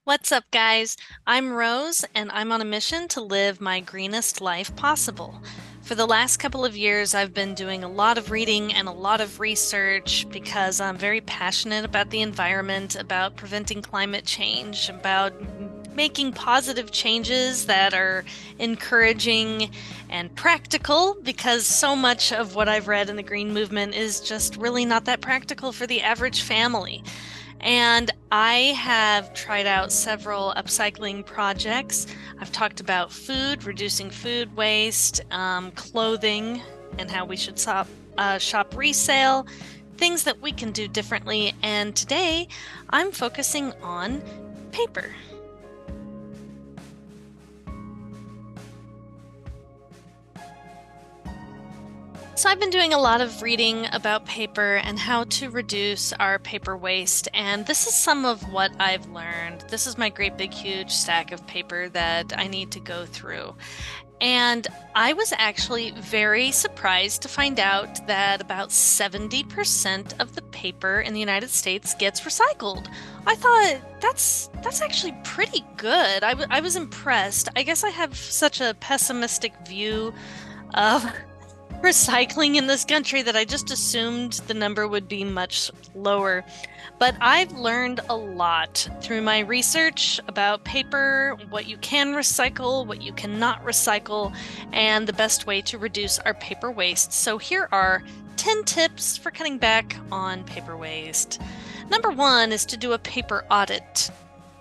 What's up, guys? I'm Rose, and I'm on a mission to live my greenest life possible. For the last couple of years, I've been doing a lot of reading and a lot of research because I'm very passionate about the environment, about preventing climate change, about making positive changes that are encouraging and practical because so much of what I've read in the green movement is just really not that practical for the average family. And I have tried out several upcycling projects. I've talked about food, reducing food waste, clothing, and how we should shop resale, things that we can do differently. And today I'm focusing on paper. So I've been doing a lot of reading about paper and how to reduce our paper waste, and this is some of what I've learned. This is my great big huge stack of paper that I need to go through. And I was actually very surprised to find out that about 70% of the paper in the United States gets recycled. I thought that's actually pretty good. I was impressed. I guess I have such a pessimistic view of recycling in this country that I just assumed the number would be much lower. But I've learned a lot through my research about paper, what you can recycle, what you cannot recycle, and the best way to reduce our paper waste. So here are 10 tips for cutting back on paper waste. Number one is to do a paper audit.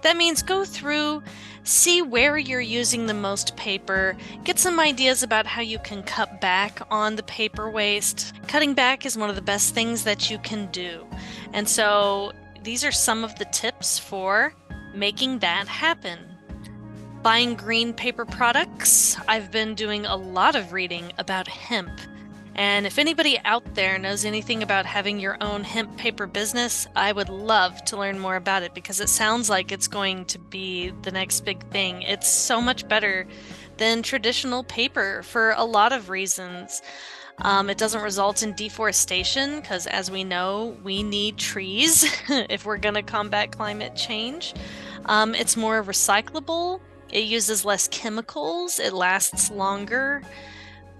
That means go through, see where you're using the most paper, get some ideas about how you can cut back on the paper waste. Cutting back is one of the best things that you can do. And so these are some of the tips for making that happen. Buying green paper products. I've been doing a lot of reading about hemp. And if anybody out there knows anything about having your own hemp paper business, I would love to learn more about it because it sounds like it's going to be the next big thing. It's so much better than traditional paper for a lot of reasons. It doesn't result in deforestation because, as we know, we need trees if we're going to combat climate change. It's more recyclable. It uses less chemicals. It lasts longer.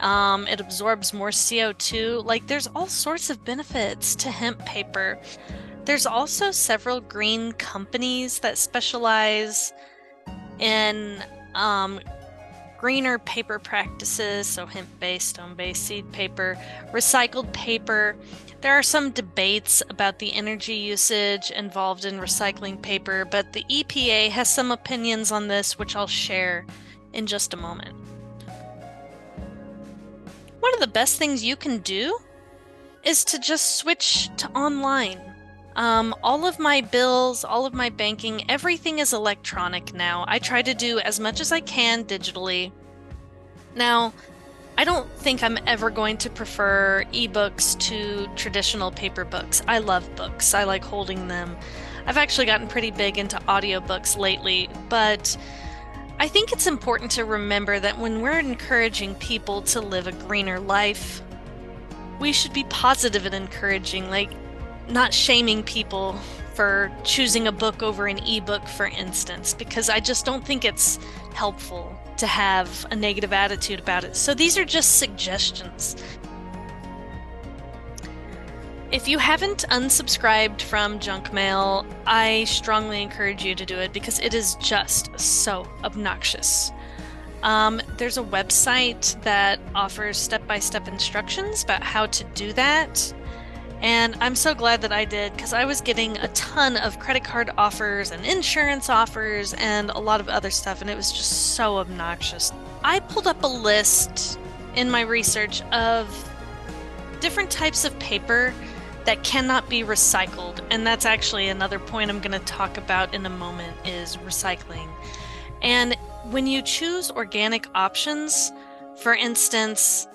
It absorbs more CO2. Like, there's all sorts of benefits to hemp paper. There's also several green companies that specialize in greener paper practices, so hemp-based, stone-based seed paper, recycled paper. There are some debates about the energy usage involved in recycling paper, but the EPA has some opinions on this, which I'll share in just a moment. One of the best things you can do is to just switch to online. All of my bills, all of my banking, everything is electronic now. I try to do as much as I can digitally. Now, I don't think I'm ever going to prefer ebooks to traditional paper books. I love books. I like holding them. I've actually gotten pretty big into audiobooks lately, but I think it's important to remember that when we're encouraging people to live a greener life, we should be positive and encouraging, like not shaming people for choosing a book over an ebook, for instance, because I just don't think it's helpful to have a negative attitude about it. So these are just suggestions. If you haven't unsubscribed from junk mail, I strongly encourage you to do it because it is just so obnoxious. There's a website that offers step-by-step instructions about how to do that. And I'm so glad that I did because I was getting a ton of credit card offers and insurance offers and a lot of other stuff, and it was just so obnoxious. I pulled up a list in my research of different types of paper that cannot be recycled, and that's actually another point I'm going to talk about in a moment, is recycling. And when you choose organic options, for instance,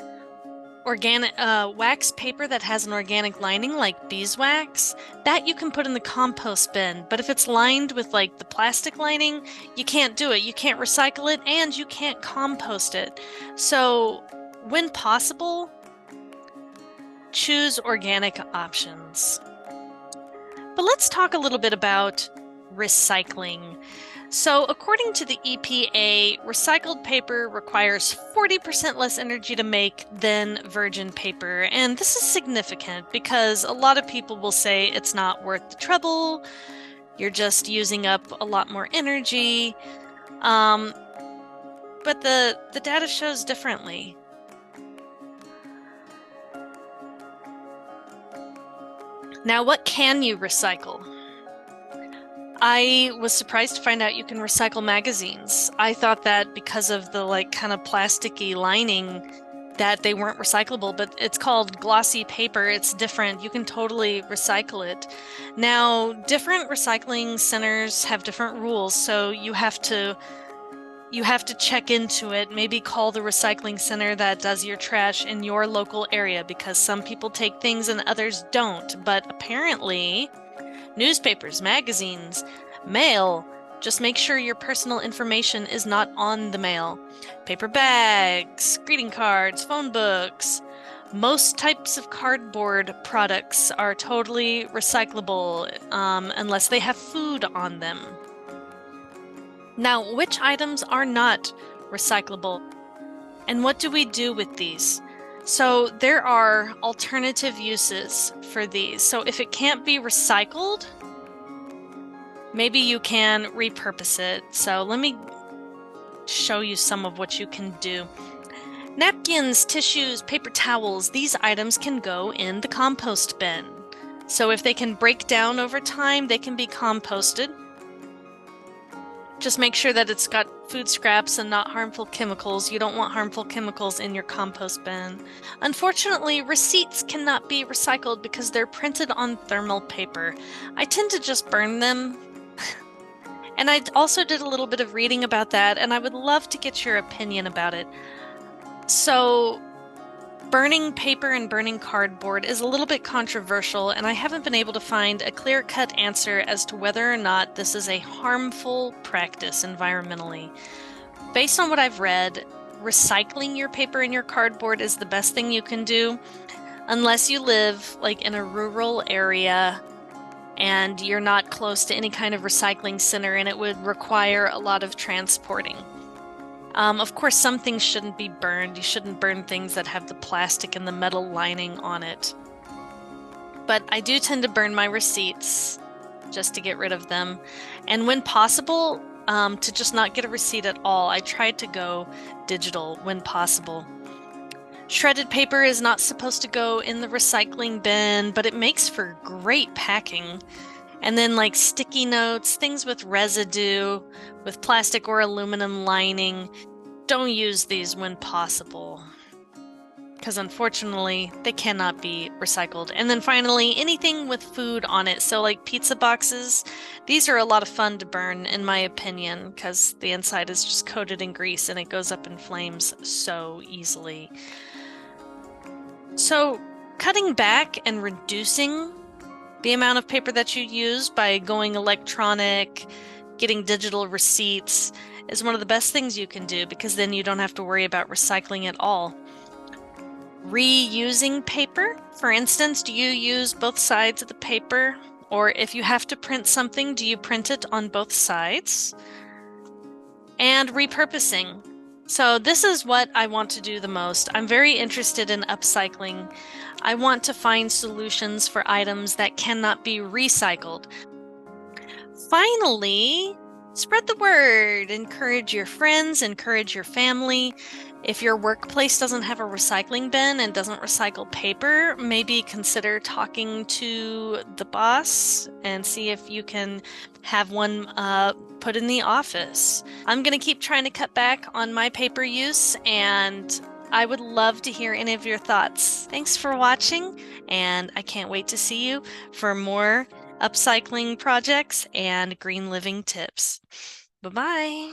organic wax paper that has an organic lining like beeswax, that you can put in the compost bin. But if it's lined with like the plastic lining, you can't do it. You can't recycle it and you can't compost it. So when possible, choose organic options. But let's talk a little bit about recycling. So, according to the EPA, recycled paper requires 40% less energy to make than virgin paper. And this is significant because a lot of people will say it's not worth the trouble, you're just using up a lot more energy. Um, but the data shows differently. Now, what can you recycle? I was surprised to find out you can recycle magazines. I thought that because of the like kind of plasticky lining that they weren't recyclable, but it's called glossy paper. It's different. You can totally recycle it. Now, different recycling centers have different rules, so you have to check into it, maybe call the recycling center that does your trash in your local area because some people take things and others don't. But apparently, newspapers, magazines, mail, just make sure your personal information is not on the mail. Paper bags, greeting cards, phone books. Most types of cardboard products are totally recyclable, unless they have food on them. Now, which items are not recyclable? And what do we do with these? So there are alternative uses for these. So if it can't be recycled, maybe you can repurpose it. So let me show you some of what you can do. Napkins, tissues, paper towels, these items can go in the compost bin. So if they can break down over time, they can be composted. Just make sure that it's got food scraps and not harmful chemicals. You don't want harmful chemicals in your compost bin. Unfortunately, receipts cannot be recycled because they're printed on thermal paper. I tend to just burn them. And I also did a little bit of reading about that, and I would love to get your opinion about it. So, burning paper and burning cardboard is a little bit controversial, and I haven't been able to find a clear-cut answer as to whether or not this is a harmful practice environmentally. Based on what I've read, recycling your paper and your cardboard is the best thing you can do, unless you live like in a rural area and you're not close to any kind of recycling center, and it would require a lot of transporting. Of course, some things shouldn't be burned. You shouldn't burn things that have the plastic and the metal lining on it. But I do tend to burn my receipts just to get rid of them. And when possible, to just not get a receipt at all, I tried to go digital when possible. Shredded paper is not supposed to go in the recycling bin, but it makes for great packing. And then like sticky notes, things with residue, with plastic or aluminum lining, don't use these when possible, because unfortunately they cannot be recycled. And then finally, anything with food on it. So like pizza boxes, these are a lot of fun to burn in my opinion, because the inside is just coated in grease and it goes up in flames so easily. So cutting back and reducing the amount of paper that you use by going electronic, getting digital receipts is one of the best things you can do, because then you don't have to worry about recycling at all. Reusing paper, for instance, do you use both sides of the paper? Or if you have to print something, do you print it on both sides? And repurposing. So this is what I want to do the most. I'm very interested in upcycling. I want to find solutions for items that cannot be recycled. Finally, spread the word. Encourage your friends, encourage your family. If your workplace doesn't have a recycling bin and doesn't recycle paper, maybe consider talking to the boss and see if you can have one put in the office. I'm going to keep trying to cut back on my paper use, and I would love to hear any of your thoughts. Thanks for watching, and I can't wait to see you for more upcycling projects and green living tips. Bye-bye.